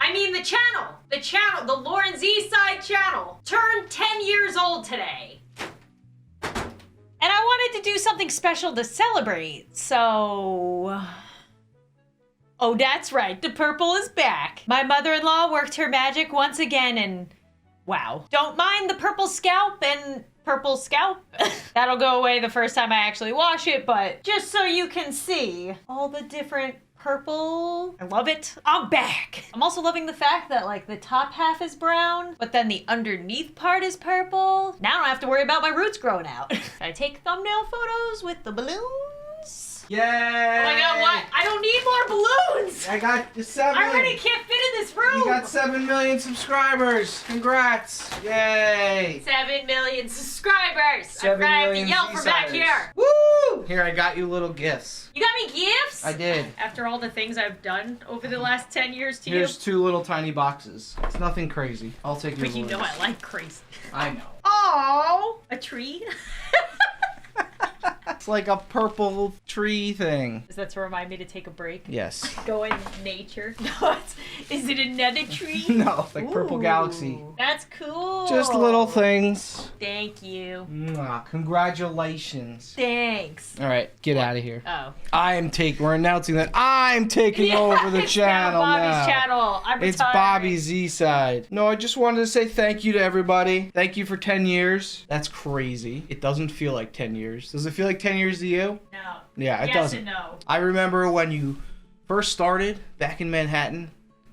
I mean the channel, the LaurenZside channel, turned 10 years old today. And I wanted to do something special to celebrate, so... Oh, that's right, the purple is back. My mother-in-law worked her magic once again and... Wow. Don't mind the purple scalp and purple scalp. That'll go away the first time I actually wash it, but just so you can see all the different purple. I love it. I'm back. I'm also loving the fact that like the top half is brown, but then the underneath part is purple. Now I don't have to worry about my roots growing out. Should I take thumbnail photos with the balloons? Yay! Oh my god, what? I don't need more balloons! I got the 7. I already can't fit in this room! You got 7 million subscribers! Congrats! Yay! 7 million subscribers! 7 I'm trying to million yell from back Z-siders. here! Woo! Here, I got you little gifts. You got me gifts? I did. After all the things I've done over the last 10 years to Here's 2 little tiny boxes. It's nothing crazy. I'll take your But you know balloons. I like crazy. I know. Oh, a tree? It's like a purple tree thing. Is that to remind me to take a break? Yes. Go in nature? No, is it another tree? No, like Purple Ooh, Galaxy. That's cool. Just little things. Thank you. Mwah, congratulations. Thanks. All right, get out of here. Oh. We're announcing that I'm taking over the it's channel now. now. Bobby's channel. I'm It's retiring. Bobby's Z-side. No, I just wanted to say thank you to everybody. Thank you for 10 years. That's crazy. It doesn't feel like 10 years. Does it feel like 10 years to you? No. Yeah, it yes doesn't. And no. I remember when you first started back in Manhattan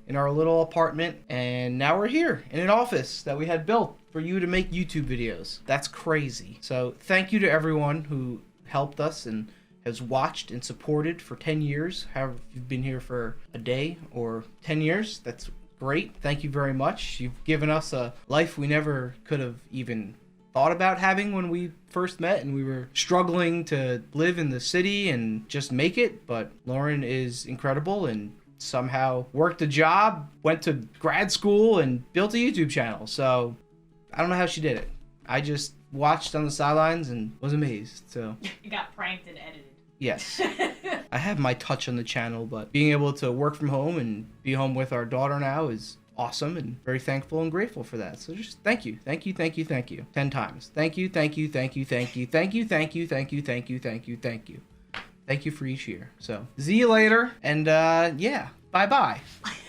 in our little apartment, and now we're here in an office that we had built for you to make YouTube videos. That's crazy. So thank you to everyone who helped us and has watched and supported for 10 years. However, if you've been here for a day or 10 years, that's great. Thank you very much. You've given us a life we never could have even thought about having when we first met and we were struggling to live in the city and just make it. But Lauren is incredible and somehow worked a job, went to grad school, and built a YouTube channel. So I don't know how she did it. I just watched on the sidelines and was amazed. So You got pranked and edited. yes. I have my touch on the channel, but being able to work from home and be home with our daughter now is awesome, and very thankful and grateful for that. So just thank you, thank you, thank you, thank you. 10 times. Thank you, thank you, thank you, thank you, thank you, thank you, thank you, thank you, thank you, thank you. Thank you for each year. So see you later, and yeah, bye-bye.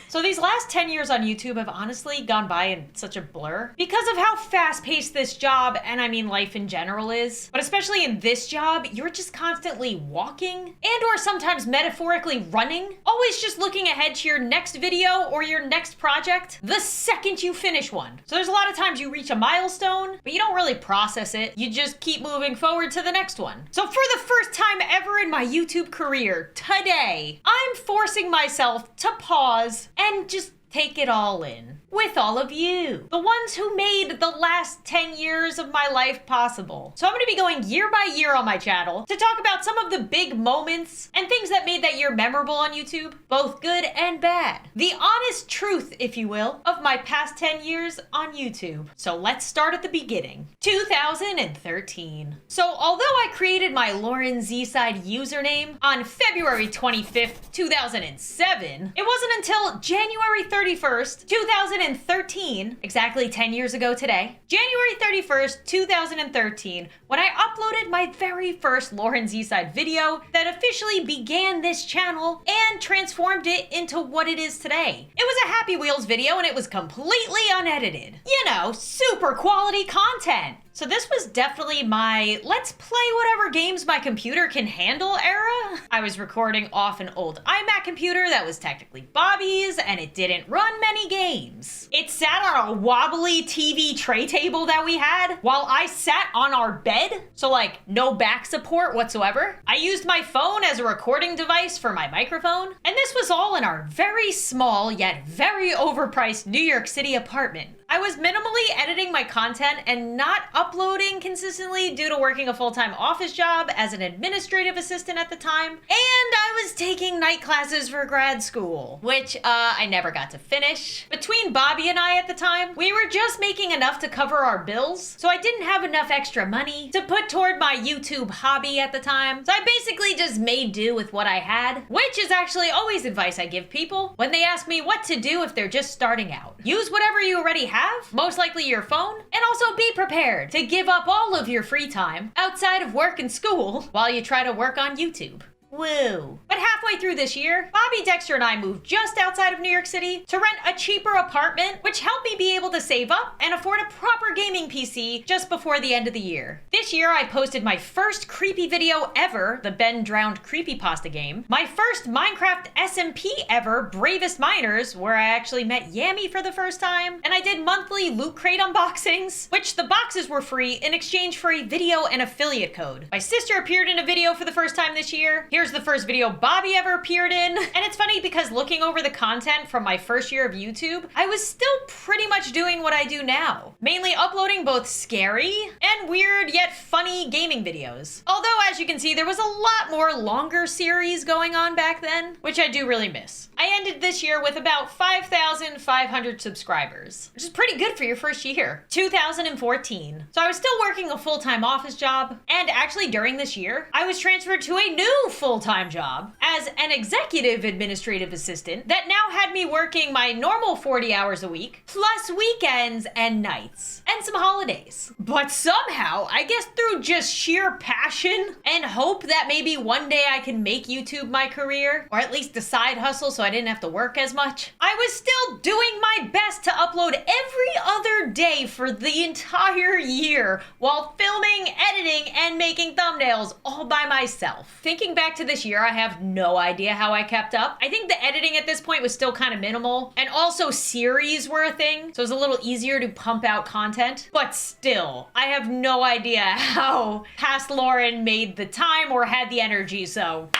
So these last 10 years on YouTube have honestly gone by in such a blur because of how fast-paced this job, and I mean life in general, is. But especially in this job, you're just constantly walking and or sometimes metaphorically running, always just looking ahead to your next video or your next project the second you finish one. So there's a lot of times you reach a milestone, but you don't really process it. You just keep moving forward to the next one. So for the first time ever in my YouTube career, today, I'm forcing myself to pause and just take it all in with all of you, the ones who made the last 10 years of my life possible. So I'm going to be going year by year on my channel to talk about some of the big moments and things that made that year memorable on YouTube, both good and bad. The honest truth, if you will, of my past 10 years on YouTube. So let's start at the beginning. 2013. So although I created my LaurenZside username on February 25th, 2007, it wasn't until January 31st, 2013, exactly 10 years ago today, January 31st, 2013, when I uploaded my very first LaurenZside video that officially began this channel and transformed it into what it is today. It was a Happy Wheels video and it was completely unedited. You know, super quality content. So this was definitely my let's play whatever games my computer can handle era. I was recording off an old iMac computer that was technically Bobby's and it didn't run many games. It sat on a wobbly TV tray table that we had while I sat on our bed, so like no back support whatsoever. I used my phone as a recording device for my microphone, and this was all in our very small yet very overpriced New York City apartment. I was minimally editing my content and not uploading consistently due to working a full-time office job as an administrative assistant at the time. And I was taking night classes for grad school, which I never got to finish. Between Bobby and I at the time, we were just making enough to cover our bills, so I didn't have enough extra money to put toward my YouTube hobby at the time. So I basically just made do with what I had, which is actually always advice I give people when they ask me what to do if they're just starting out. Use whatever you already have, most likely your phone, and also be prepared to give up all of your free time outside of work and school while you try to work on YouTube. Woo. But halfway through this year, Bobby, Dexter, and I moved just outside of New York City to rent a cheaper apartment, which helped me be able to save up and afford a proper gaming PC just before the end of the year. This year, I posted my first creepy video ever, the Ben Drowned Creepypasta game, my first Minecraft SMP ever, Bravest Miners, where I actually met Yami for the first time, and I did monthly Loot Crate unboxings, which the boxes were free in exchange for a video and affiliate code. My sister appeared in a video for the first time this year. Here's the first video Bobby ever appeared in. And it's funny because looking over the content from my first year of YouTube, I was still pretty much doing what I do now. Mainly uploading both scary and weird yet funny gaming videos. Although, as you can see, there was a lot more longer series going on back then, which I do really miss. I ended this year with about 5,500 subscribers, which is pretty good for your first year. 2014. So I was still working a full-time office job, and actually during this year, I was transferred to a new full-time job as an executive administrative assistant that now had me working my normal 40 hours a week, plus weekends and nights, and some holidays. But somehow, I guess through just sheer passion and hope that maybe one day I can make YouTube my career, or at least a side hustle so I didn't have to work as much, I was still doing my best to upload every other day for the entire year while filming, editing, and making thumbnails all by myself. Thinking back to this year, I have no idea how I kept up. I think the editing at this point was still kind of minimal, and also series were a thing, so it was a little easier to pump out content. But still, I have no idea how past Lauren made the time or had the energy, so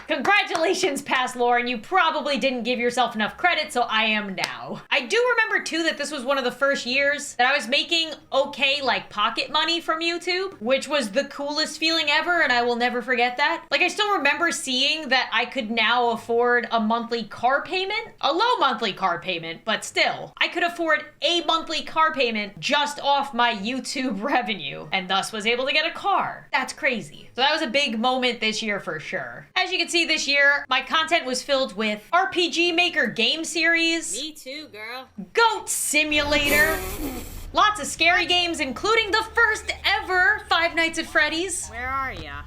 congratulations, past Lauren. You probably didn't give yourself enough credit, so I am now. I do remember, too, that this was one of the first years that I was making okay, like, pocket money from YouTube, which was the coolest feeling ever, and I will never forget that. Like, I still remember seeing that I could now afford a monthly car payment, a low monthly car payment, but still, I could afford a monthly car payment just off my YouTube revenue, and thus was able to get a car. That's crazy. So that was a big moment this year for sure. As you can see, this year, my content was filled with RPG Maker game series. Me too, girl. Goat Simulator. Lots of scary games, including the first ever Five Nights at Freddy's. Where are ya?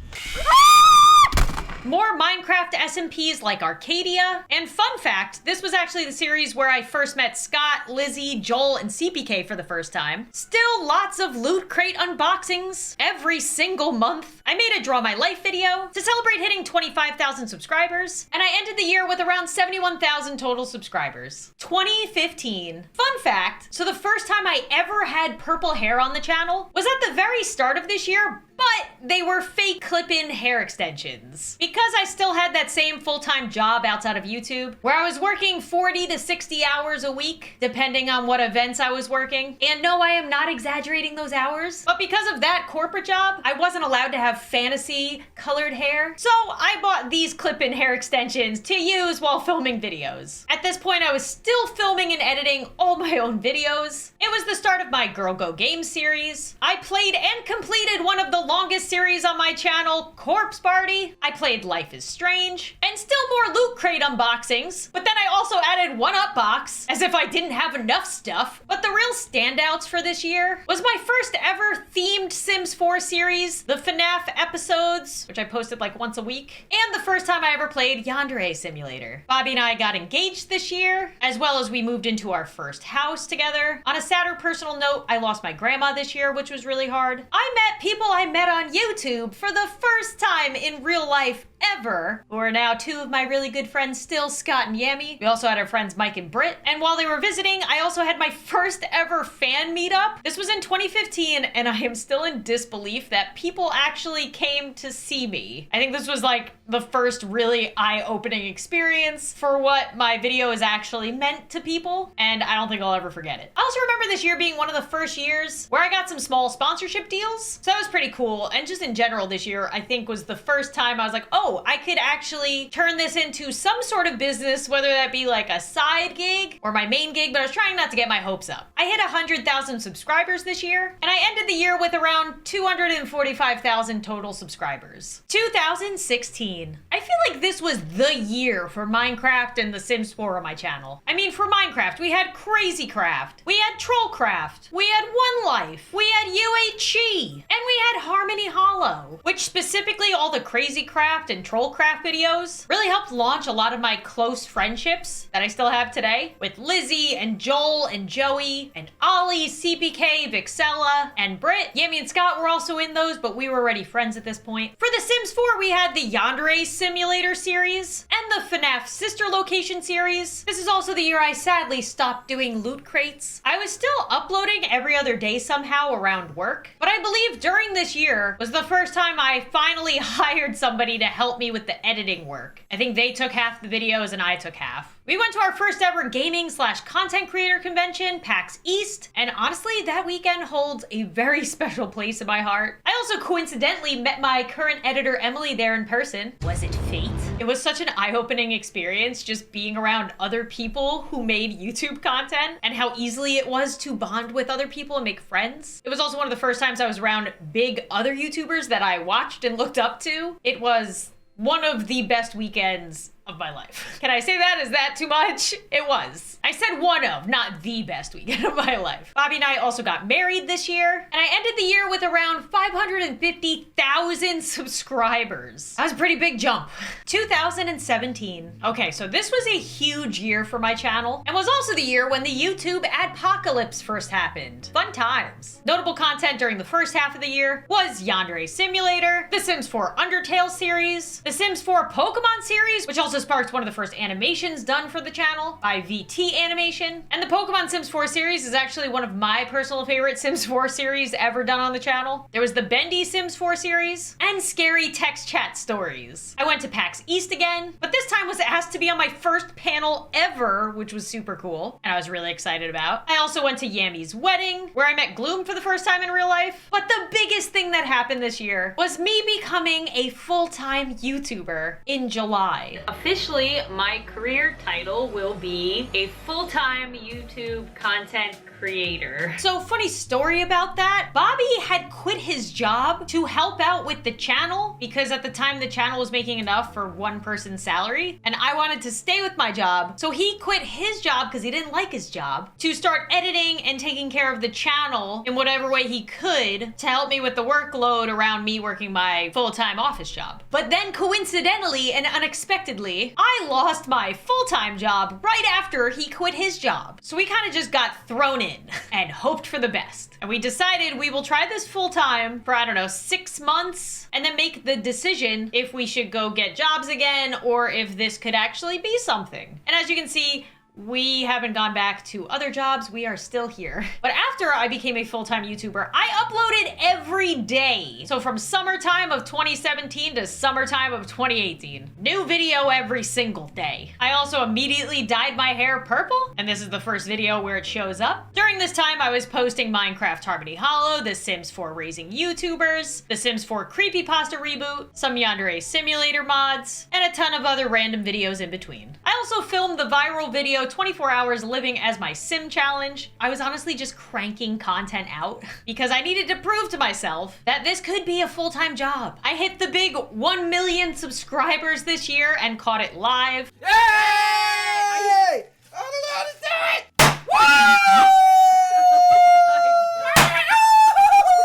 More Minecraft SMPs like Arcadia. And fun fact, this was actually the series where I first met Scott, Lizzie, Joel, and CPK for the first time. Still lots of Loot Crate unboxings every single month. I made a Draw My Life video to celebrate hitting 25,000 subscribers, and I ended the year with around 71,000 total subscribers. 2015. Fun fact, so the first time I ever had purple hair on the channel was at the very start of this year, but they were fake clip-in hair extensions. Because I still had that same full-time job outside of YouTube, where I was working 40 to 60 hours a week, depending on what events I was working. And no, I am not exaggerating those hours. But because of that corporate job, I wasn't allowed to have fantasy colored hair. So I bought these clip-in hair extensions to use while filming videos. At this point, I was still filming and editing all my own videos. It was the start of my Girl Go Game series. I played and completed one of the longest series on my channel, Corpse Party. I played Life is Strange, and still more Loot Crate unboxings, but then I also added One Up Box, as if I didn't have enough stuff. But the real standouts for this year was my first ever themed Sims 4 series, the FNAF episodes, which I posted like once a week, and the first time I ever played Yandere Simulator. Bobby and I got engaged this year, as well as we moved into our first house together. On a sadder personal note, I lost my grandma this year, which was really hard. I met people I met on YouTube for the first time in real life ever, who are now two of my really good friends still, Scott and Yami. We also had our friends Mike and Britt, and while they were visiting, I also had my first ever fan meetup. This was in 2015, and I am still in disbelief that people actually came to see me. I think this was like the first really eye-opening experience for what my video is actually meant to people, and I don't think I'll ever forget it. I also remember this year being one of the first years where I got some small sponsorship deals, so that was pretty cool. cool. And just in general this year, I think was the first time I was like, oh, I could actually turn this into some sort of business, whether that be like a side gig or my main gig, but I was trying not to get my hopes up. I hit 100,000 subscribers this year, and I ended the year with around 245,000 total subscribers. 2016. I feel like this was the year for Minecraft and The Sims 4 on my channel. I mean, for Minecraft, we had Crazy Craft, we had Trollcraft, we had One Life, we had UHG, and we had Harmony Hollow, which specifically all the Crazy Craft and Trollcraft videos really helped launch a lot of my close friendships that I still have today with Lizzie and Joel and Joey and Ollie, CPK, Vixella, and Britt. Yami and Scott were also in those, but we were already friends at this point. For The Sims 4, we had the Yandere Simulator series and the FNAF Sister Location series. This is also the year I sadly stopped doing loot crates. I was still uploading every other day somehow around work, but I believe during this year was the first time I finally hired somebody to help me with the editing work. I think they took half the videos and I took half. We went to our first ever gaming/content creator convention, PAX East, and honestly, that weekend holds a very special place in my heart. I also coincidentally met my current editor, Emily, there in person. Was it fate? It was such an eye-opening experience just being around other people who made YouTube content and how easily it was to bond with other people and make friends. It was also one of the first times I was around big other YouTubers that I watched and looked up to. It was one of the best weekends of my life. Can I say that? Is that too much? It was. I said one of, not the best weekend of my life. Bobby and I also got married this year, and I ended the year with around 550,000 subscribers. That was a pretty big jump. 2017. Okay, so this was a huge year for my channel, and was also the year when the YouTube adpocalypse first happened. Fun times. Notable content during the first half of the year was Yandere Simulator, The Sims 4 Undertale series, The Sims 4 Pokemon series, which also sparked one of the first animations done for the channel by VT Animation. And the Pokemon Sims 4 series is actually one of my personal favorite Sims 4 series ever done on the channel. There was the Bendy Sims 4 series and Scary Text Chat Stories. I went to PAX East again, but this time was asked to be on my first panel ever, which was super cool and I was really excited about. I also went to Yami's wedding, where I met Gloom for the first time in real life. But the biggest thing that happened this year was me becoming a full-time YouTuber in July. Officially, my career title will be a full-time YouTube content creator. So, funny story about that. Bobby had quit his job to help out with the channel because at the time the channel was making enough for one person's salary, and I wanted to stay with my job. So he quit his job because he didn't like his job to start editing and taking care of the channel in whatever way he could to help me with the workload around me working my full-time office job. But then coincidentally and unexpectedly, I lost my full-time job right after he quit his job. So we kind of just got thrown in and hoped for the best. And we decided we will try this full-time for, I don't know, 6 months and then make the decision if we should go get jobs again or if this could actually be something. And as you can see, we haven't gone back to other jobs. We are still here. But after I became a full-time YouTuber, I uploaded every day. So from summertime of 2017 to summertime of 2018. New video every single day. I also immediately dyed my hair purple, and this is the first video where it shows up. During this time, I was posting Minecraft Harmony Hollow, The Sims 4 Raising YouTubers, The Sims 4 Creepypasta Reboot, some Yandere Simulator mods, and a ton of other random videos in between. I also filmed the viral video 24 hours living as my sim challenge. I was honestly just cranking content out because I needed to prove to myself that this could be a full-time job. I hit the big 1 million subscribers this year and caught it live. Yay! I don't know how to do it! Woo!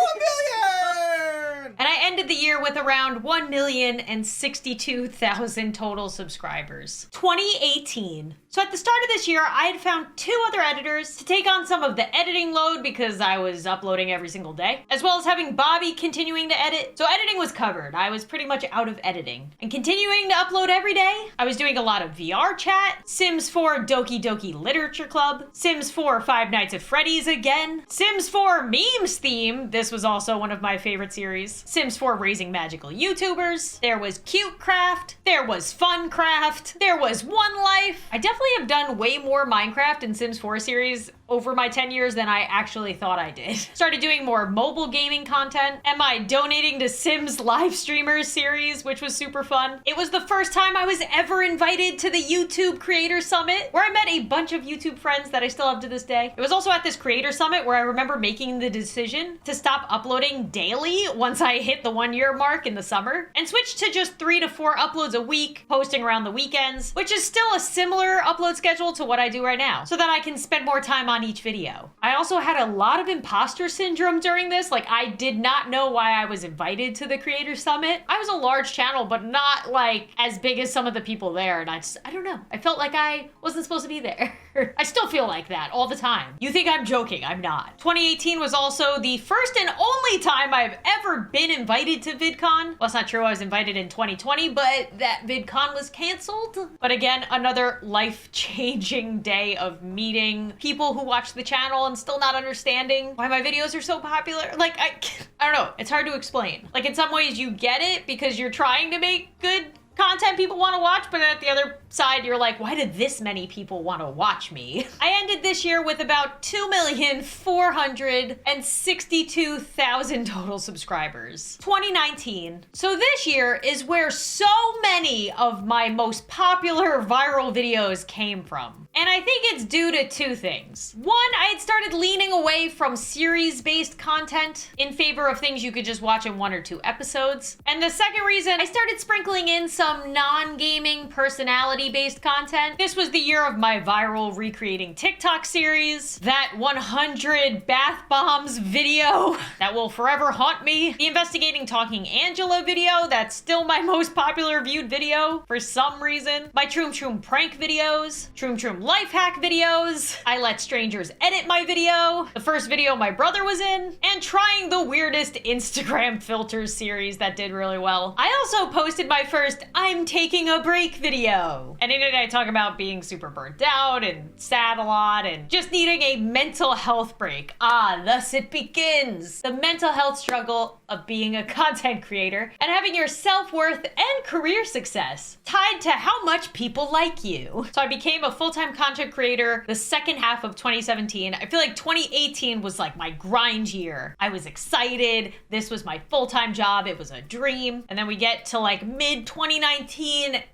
1 million! And I ended the year with around 1,062,000 total subscribers. 2018. So at the start of this year, I had found 2 other editors to take on some of the editing load because I was uploading every single day, as well as having Bobby continuing to edit. So editing was covered. I was pretty much out of editing. And continuing to upload every day, I was doing a lot of VR chat, Sims 4 Doki Doki Literature Club, Sims 4 Five Nights at Freddy's again, Sims 4 Memes Theme, this was also one of my favorite series, Sims 4 Raising Magical YouTubers, there was Cute Craft, there was Fun Craft, there was One Life. I definitely have done way more Minecraft and Sims 4 series over my 10 years than I actually thought I did. Started doing more mobile gaming content and my donating to Sims live streamers series, which was super fun. It was the first time I was ever invited to the YouTube Creator Summit, where I met a bunch of YouTube friends that I still have to this day. It was also at this Creator Summit where I remember making the decision to stop uploading daily once I hit the 1-year mark in the summer and switch to just 3 to 4 uploads a week, posting around the weekends, which is still a similar upload schedule to what I do right now, so that I can spend more time on each video. I also had a lot of imposter syndrome during this. Like, I did not know why I was invited to the Creator Summit. I was a large channel, but not like as big as some of the people there, and I don't know. I felt like I wasn't supposed to be there. I still feel like that all the time. You think I'm joking, I'm not. 2018 was also the first and only time I've ever been invited to VidCon. Well, it's not true, I was invited in 2020, but that VidCon was canceled. But again, another life-changing day of meeting people who watch the channel and still not understanding why my videos are so popular. Like, I don't know, it's hard to explain. Like, in some ways you get it because you're trying to make good content people want to watch, but at the other side, you're like, why did this many people want to watch me? I ended this year with about 2,462,000 total subscribers. 2019. So this year is where so many of my most popular viral videos came from. And I think it's due to 2 things. One, I had started leaning away from series-based content in favor of things you could just watch in 1 or 2 episodes. And the second reason, I started sprinkling in some non-gaming personality-based content. This was the year of my viral recreating TikTok series, that 100 bath bombs video that will forever haunt me, the investigating Talking Angela video that's still my most popular viewed video for some reason, my Troom Troom prank videos, Troom Troom life hack videos, I let strangers edit my video, the first video my brother was in, and trying the weirdest Instagram filters series that did really well. I also posted my first I'm taking a break video. And in it I talk about being super burnt out and sad a lot and just needing a mental health break. Ah, thus it begins. The mental health struggle of being a content creator and having your self-worth and career success tied to how much people like you. So I became a full-time content creator the second half of 2017. I feel like 2018 was like my grind year. I was excited. This was my full-time job. It was a dream. And then we get to like mid 2019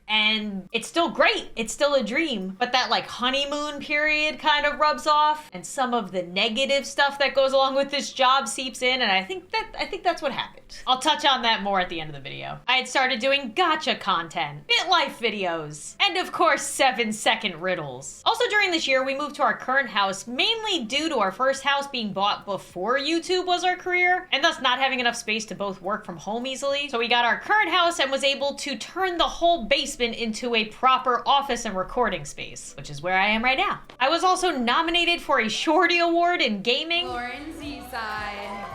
and it's still great. It's still a dream. But that like honeymoon period kind of rubs off and some of the negative stuff that goes along with this job seeps in, and I think that's what happened. I'll touch on that more at the end of the video. I had started doing gacha content, BitLife videos, and of course 7-second riddles. Also during this year, we moved to our current house mainly due to our first house being bought before YouTube was our career, and thus not having enough space to both work from home easily. So we got our current house and was able to turn the whole basement into a proper office and recording space, which is where I am right now. I was also nominated for a Shorty Award in gaming. LaurenZside.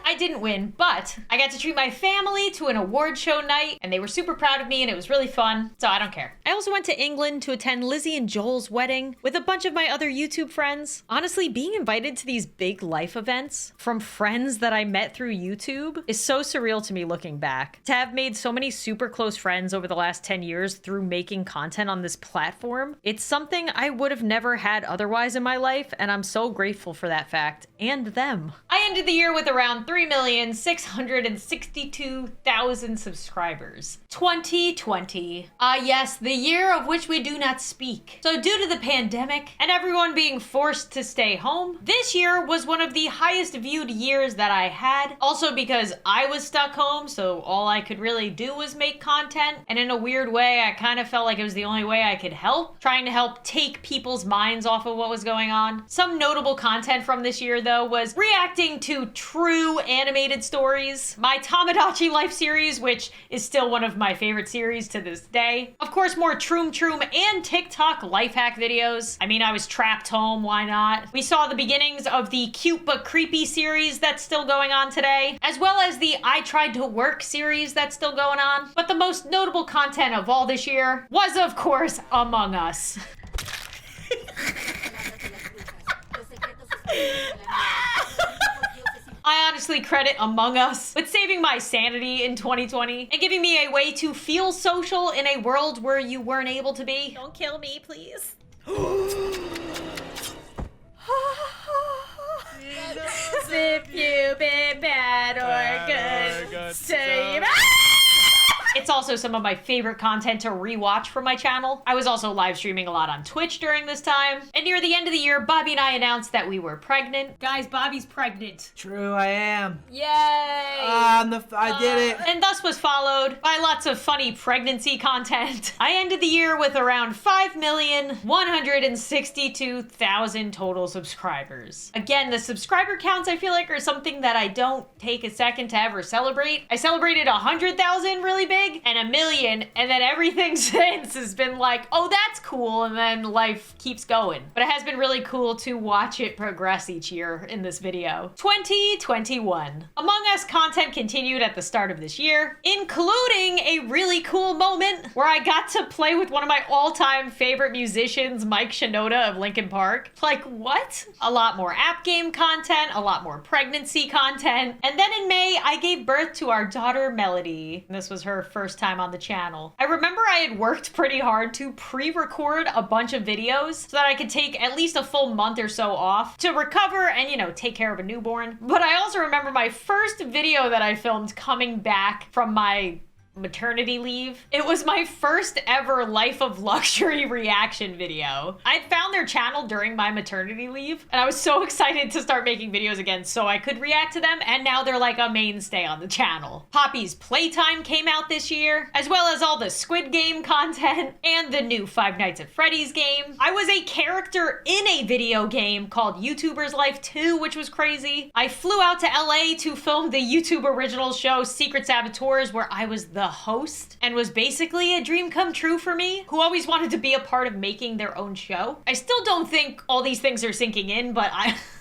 I didn't win, but I got to treat my family to an award show night and they were super proud of me and it was really fun, so I don't care. I also went to England to attend Lizzie and Joel's wedding with a bunch of my other YouTube friends. Honestly, being invited to these big life events from friends that I met through YouTube is so surreal to me looking back. To have made so many super close friends over the last 10 years through making content on this platform, it's something I would have never had otherwise in my life, and I'm so grateful for that fact and them. I ended the year with around 3,662,000 subscribers. 2020. Yes, the year of which we do not speak. So due to the pandemic and everyone being forced to stay home, this year was one of the highest viewed years that I had. Also because I was stuck home, so all I could really do was make content. And in a weird way, I kind of felt like it was the only way I could help. Trying to help take people's minds off of what was going on. Some notable content from this year, though, was reacting to true animated stories, my Tamagotchi life series, which is still one of my favorite series to this day. Of course, more Troom Troom and TikTok life hack videos. I mean, I was trapped home, why not? We saw the beginnings of the cute but creepy series that's still going on today, as well as the I Tried to Work series that's still going on. But the most notable content of all this year was, of course, Among Us. I honestly credit Among Us with saving my sanity in 2020 and giving me a way to feel social in a world where you weren't able to be. Don't kill me, please. If you've been bad or good, say It's also some of my favorite content to rewatch from my channel. I was also live streaming a lot on Twitch during this time. And near the end of the year, Bobby and I announced that we were pregnant. Guys, Bobby's pregnant. True, I am. Yay! I did it. And thus was followed by lots of funny pregnancy content. I ended the year with around 5,162,000 total subscribers. Again, the subscriber counts I feel like are something that I don't take a second to ever celebrate. I celebrated 100,000 really big and 1 million, and then everything since has been like, oh, that's cool, and then life keeps going. But it has been really cool to watch it progress each year in this video. 2021. Among Us content continued at the start of this year, including a really cool moment where I got to play with one of my all-time favorite musicians, Mike Shinoda of Linkin Park. Like, what? A lot more app game content, a lot more pregnancy content, and then in May, I gave birth to our daughter, Melody. And this was her first time on the channel. I remember I had worked pretty hard to pre-record a bunch of videos so that I could take at least a full month or so off to recover and, you know, take care of a newborn. But I also remember my first video that I filmed coming back from my maternity leave. It was my first ever Life of Luxury reaction video. I'd found their channel during my maternity leave, and I was so excited to start making videos again so I could react to them, and now they're like a mainstay on the channel. Poppy's Playtime came out this year, as well as all the Squid Game content and the new Five Nights at Freddy's game. I was a character in a video game called YouTuber's Life 2, which was crazy. I flew out to LA to film the YouTube original show Secret Saboteurs, where I was the host and was basically a dream come true for me, who always wanted to be a part of making their own show. I still don't think all these things are sinking in, but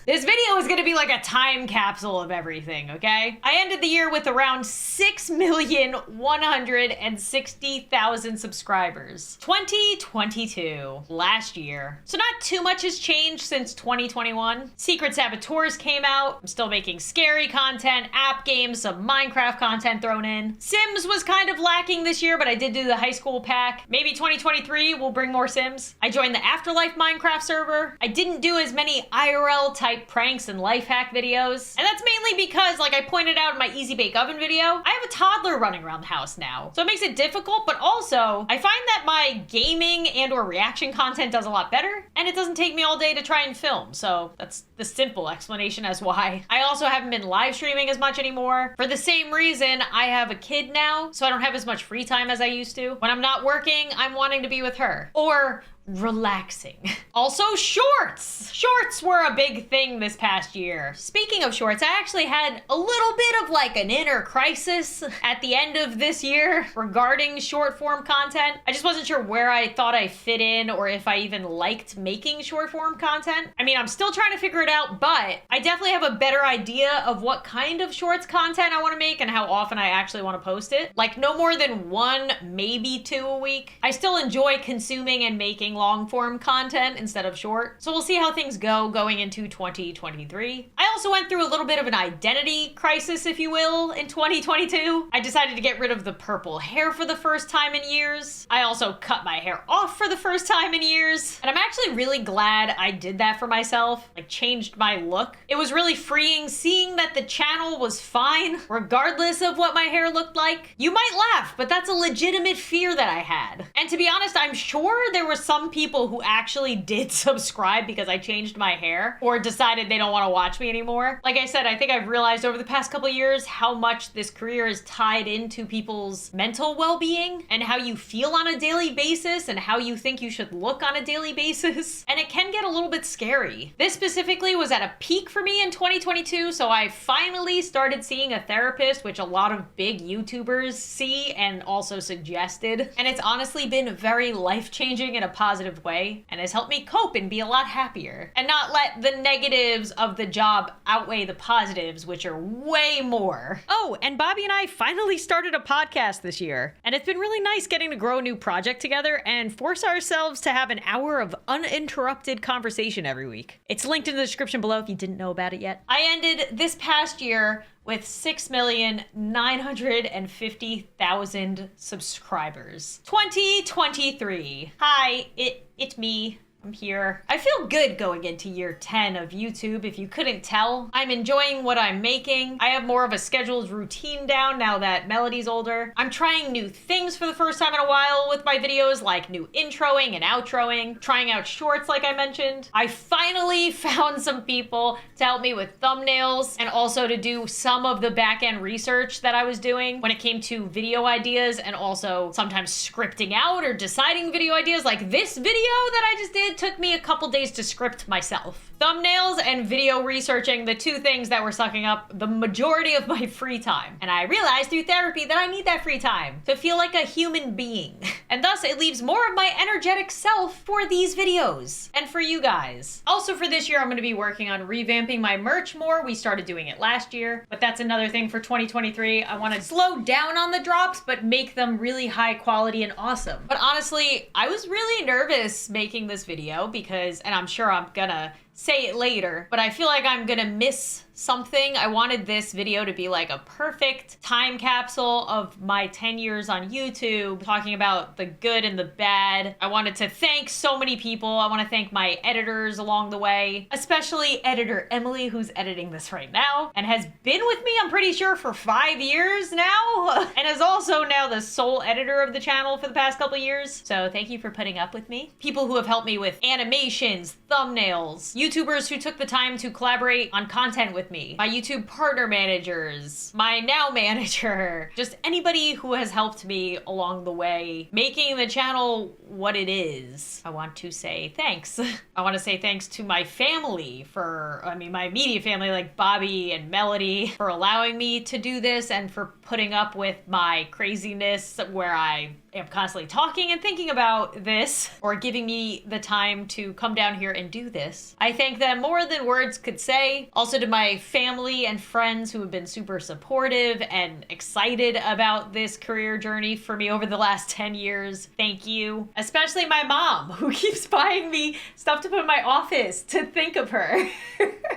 this video is gonna be like a time capsule of everything, okay? I ended the year with around 6,160,000 subscribers. 2022, last year. So not too much has changed since 2021. Secret Saboteurs came out. I'm still making scary content, app games, some Minecraft content thrown in. Sims was kind of lacking this year, but I did do the high school pack. Maybe 2023 will bring more Sims. I joined the Afterlife Minecraft server. I didn't do as many IRL type pranks and life hack videos. And that's mainly because, like I pointed out in my Easy Bake Oven video, I have a toddler running around the house now. So it makes it difficult, but also I find that my gaming and or reaction content does a lot better, and it doesn't take me all day to try and film. So that's the simple explanation as why. I also haven't been live streaming as much anymore. For the same reason, I have a kid now, so I don't have as much free time as I used to. When I'm not working, I'm wanting to be with her. Or relaxing. Also, shorts! Shorts were a big thing this past year. Speaking of shorts, I actually had a little bit of like an inner crisis at the end of this year regarding short form content. I just wasn't sure where I thought I fit in or if I even liked making short form content. I mean, I'm still trying to figure it out, but I definitely have a better idea of what kind of shorts content I want to make and how often I actually want to post it. Like no more than 1, maybe 2 a week. I still enjoy consuming and making long form content instead of short. So we'll see how things go going into 2023. I also went through a little bit of an identity crisis, if you will, in 2022. I decided to get rid of the purple hair for the first time in years. I also cut my hair off for the first time in years. And I'm actually really glad I did that for myself, like changed my look. It was really freeing seeing that the channel was fine, regardless of what my hair looked like. You might laugh, but that's a legitimate fear that I had. And to be honest, I'm sure there were some people who actually did subscribe because I changed my hair or decided they don't want to watch me anymore. Like I said, I think I've realized over the past couple of years how much this career is tied into people's mental well-being and how you feel on a daily basis and how you think you should look on a daily basis. And it can get a little bit scary. This specifically was at a peak for me in 2022, so I finally started seeing a therapist, which a lot of big YouTubers see and also suggested. And it's honestly been very life-changing in a positive way and has helped me cope and be a lot happier and not let the negatives of the job outweigh the positives, which are way more. Oh, and Bobby and I finally started a podcast this year, and it's been really nice getting to grow a new project together and force ourselves to have an hour of uninterrupted conversation every week. It's linked in the description below if you didn't know about it yet. I ended this past year with 6,950,000 subscribers. 2023. Hi, it's me. I'm here. I feel good going into year 10 of YouTube, if you couldn't tell. I'm enjoying what I'm making. I have more of a scheduled routine down now that Melody's older. I'm trying new things for the first time in a while with my videos, like new introing and outroing, trying out shorts like I mentioned. I finally found some people to help me with thumbnails and also to do some of the back-end research that I was doing when it came to video ideas and also sometimes scripting out or deciding video ideas. Like this video that I just did took me a couple days to script myself. Thumbnails and video researching, the two things that were sucking up the majority of my free time. And I realized through therapy that I need that free time to feel like a human being. And thus it leaves more of my energetic self for these videos and for you guys. Also for this year, I'm gonna be working on revamping my merch more. We started doing it last year, but that's another thing for 2023. I wanna slow down on the drops, but make them really high quality and awesome. But honestly, I was really nervous making this video because, and I'm sure I'm gonna say it later, but I feel like I'm gonna miss something. I wanted this video to be like a perfect time capsule of my 10 years on YouTube, talking about the good and the bad. I wanted to thank so many people. I want to thank my editors along the way, especially editor Emily, who's editing this right now and has been with me, I'm pretty sure, for 5 years now, and is also now the sole editor of the channel for the past couple years. So thank you for putting up with me. People who have helped me with animations, thumbnails, YouTubers who took the time to collaborate on content with me, my YouTube partner managers, my now manager, just anybody who has helped me along the way, making the channel what it is. I want to say thanks. I want to say thanks to my family my immediate family like Bobby and Melody for allowing me to do this and for putting up with my craziness where I am constantly talking and thinking about this, or giving me the time to come down here and do this. I thank them more than words could say. Also to my family and friends who have been super supportive and excited about this career journey for me over the last 10 years. Thank you. Especially my mom, who keeps buying me stuff to put in my office. To think of her.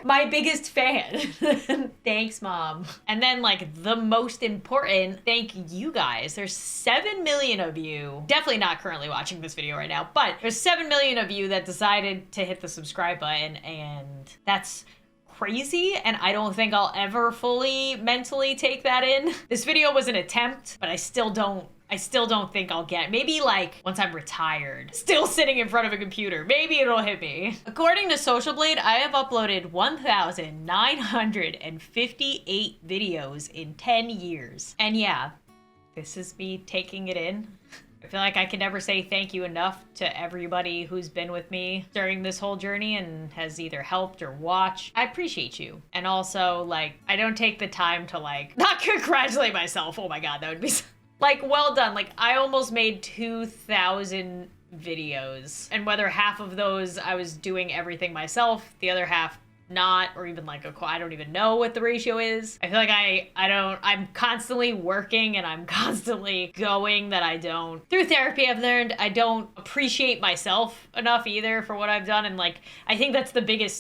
My biggest fan. Thanks, Mom. And then like the most important, thank you guys. There's 7 million of you, definitely not currently watching this video right now, but there's 7 million of you that decided to hit the subscribe button, and that's crazy, and I don't think I'll ever fully mentally take that in. This video was an attempt, but I still don't think I'll get it. Maybe like once I'm retired, still sitting in front of a computer, maybe it'll hit me. According to Social Blade, I have uploaded 1,958 videos in 10 years. And yeah, this is me taking it in. I feel like I can never say thank you enough to everybody who's been with me during this whole journey and has either helped or watched. I appreciate you. And also, like, I don't take the time to like, not congratulate myself. Oh my God, that would be like, well done. Like, I almost made 2,000 videos. And whether half of those I was doing everything myself, the other half not, or even like I don't even know what the ratio is. I feel like I'm constantly working and I'm constantly going that I don't. Through therapy, I've learned I don't appreciate myself enough either for what I've done. And like, I think that's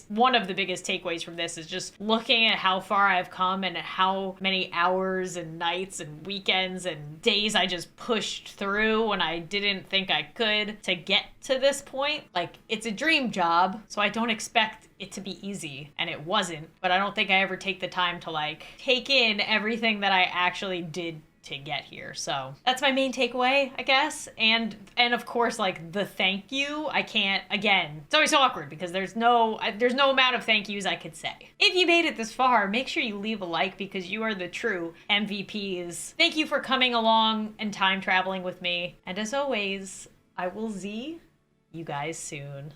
one of the biggest takeaways from this is just looking at how far I've come and how many hours and nights and weekends and days I just pushed through when I didn't think I could to get to this point. Like, it's a dream job, so I don't expect it to be easy, and it wasn't, but I don't think I ever take the time to like take in everything that I actually did to get here. So that's my main takeaway, I guess. And of course, like the thank you, I can't, again, it's always so awkward because there's no amount of thank yous I could say. If you made it this far, make sure you leave a like because you are the true MVPs. Thank you for coming along and time traveling with me. And as always, I will see you guys soon.